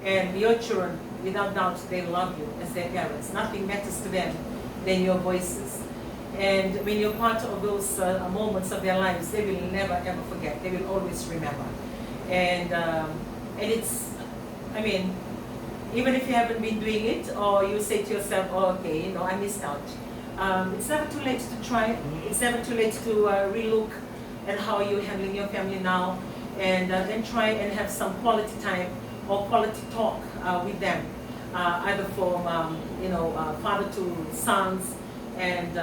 And your children, without doubt, they love you as their parents. Nothing matters to them than your voices. And when you're part of those moments of their lives, they will never ever forget. They will always remember. And it's, I mean, even if you haven't been doing it, or you say to yourself, oh, okay, I missed out. It's never too late to try. It's never too late to relook at how you're handling your family now, and then try and have some quality time or quality talk with them, either from father to sons and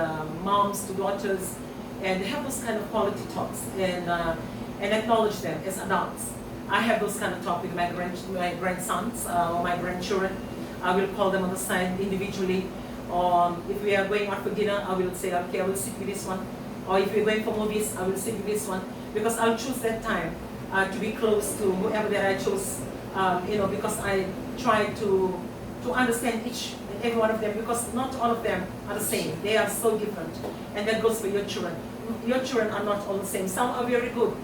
moms to daughters, and have those kind of quality talks and acknowledge them as adults. I have those kind of talks with my grandsons or my grandchildren. I will call them on the side individually. Or if we are going out for dinner, I will say, okay, I will sit with this one. Or if we're going for movies, I will sit with this one. Because I'll choose that time to be close to whoever that I chose, because I try to understand each and every one of them, because not all of them are the same. They are so different. And that goes for your children. Your children are not all the same. Some are very good.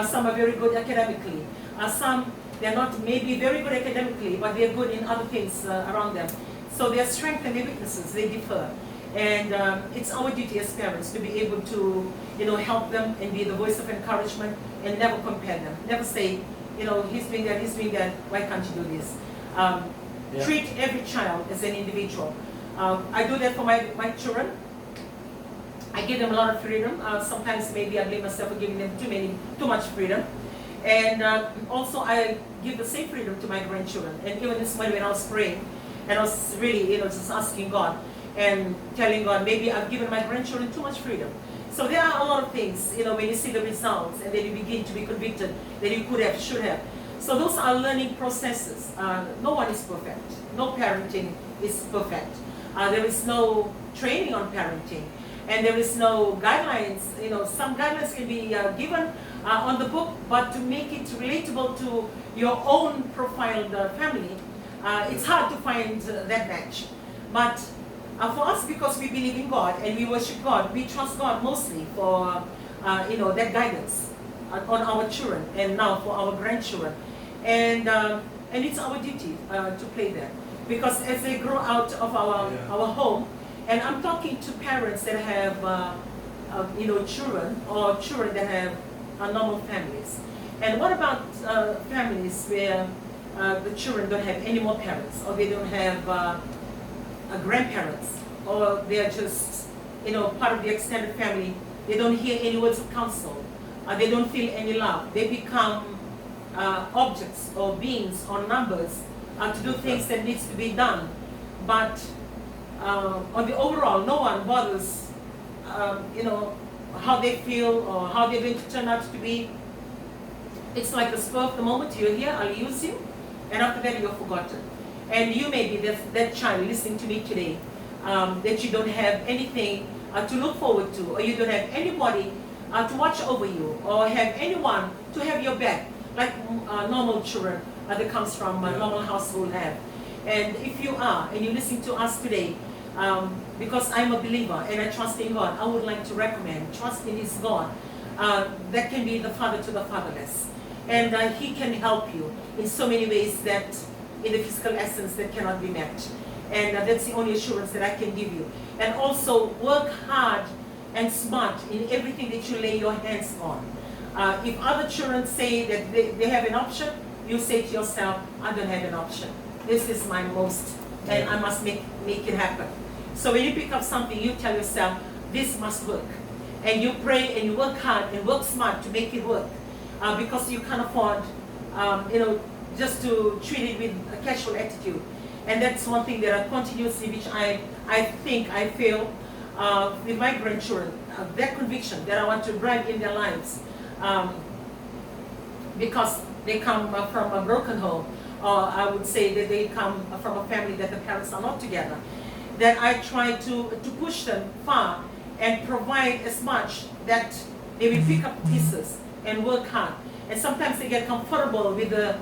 Some are very good academically. Some, they're not maybe very good academically, but they're good in other things around them. So their strengths and their weaknesses, they differ. And it's our duty as parents to be able to, help them and be the voice of encouragement and never compare them. Never say, he's doing that, why can't you do this? Treat every child as an individual. I do that for my children. I give them a lot of freedom. Sometimes maybe I blame myself for giving them too much freedom. And also I give the same freedom to my grandchildren. And even this morning when I was praying, and I was really, just asking God and telling God, maybe I've given my grandchildren too much freedom. So there are a lot of things, when you see the results and then you begin to be convicted that you could have, should have. So those are learning processes. No one is perfect. No parenting is perfect. There is no training on parenting. And there is no guidelines. Some guidelines can be given on the book, but to make it relatable to your own profiled family, it's hard to find that match. But for us, because we believe in God and we worship God, we trust God mostly for that guidance on our children and now for our grandchildren. And it's our duty to play that. Because as they grow out of our home, and I'm talking to parents that have children or children that have normal families. And what about families where the children don't have any more parents, or they don't have grandparents, or they are just part of the extended family? They don't hear any words of counsel. They don't feel any love. They become objects or beings or numbers to do things that needs to be done. But on the overall, no one bothers how they feel or how they're going to turn out to be. It's like the spur of the moment. You're here, I'll use you, and after that you're forgotten. And you may be that child listening to me today, that you don't have anything to look forward to, or you don't have anybody to watch over you, or have anyone to have your back, like normal children that comes from a normal household have. And if you are, and you listen to us today, because I'm a believer and I trust in God, I would like to recommend trust in His God that can be the father to the fatherless. And He can help you in so many ways that in the physical essence that cannot be met. And that's the only assurance that I can give you. And also work hard and smart in everything that you lay your hands on. If other children say that they have an option, you say to yourself, I don't have an option. This is my most, and I must make it happen. So when you pick up something, you tell yourself, this must work. And you pray and you work hard and work smart to make it work. Because you can't afford, just to treat it with a casual attitude. And that's one thing that I continuously, which I think I feel with my grandchildren, that conviction that I want to drive in their lives. Because they come from a broken home, or I would say that they come from a family that the parents are not together, that I try to push them far and provide as much that they will pick up pieces and work hard. And sometimes they get comfortable with the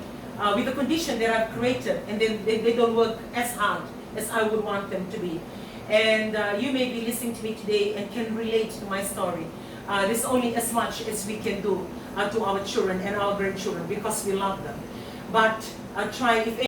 condition that I've created, and then they don't work as hard as I would want them to be. And you may be listening to me today and can relate to my story. There's only as much as we can do to our children and our grandchildren because we love them. But try, if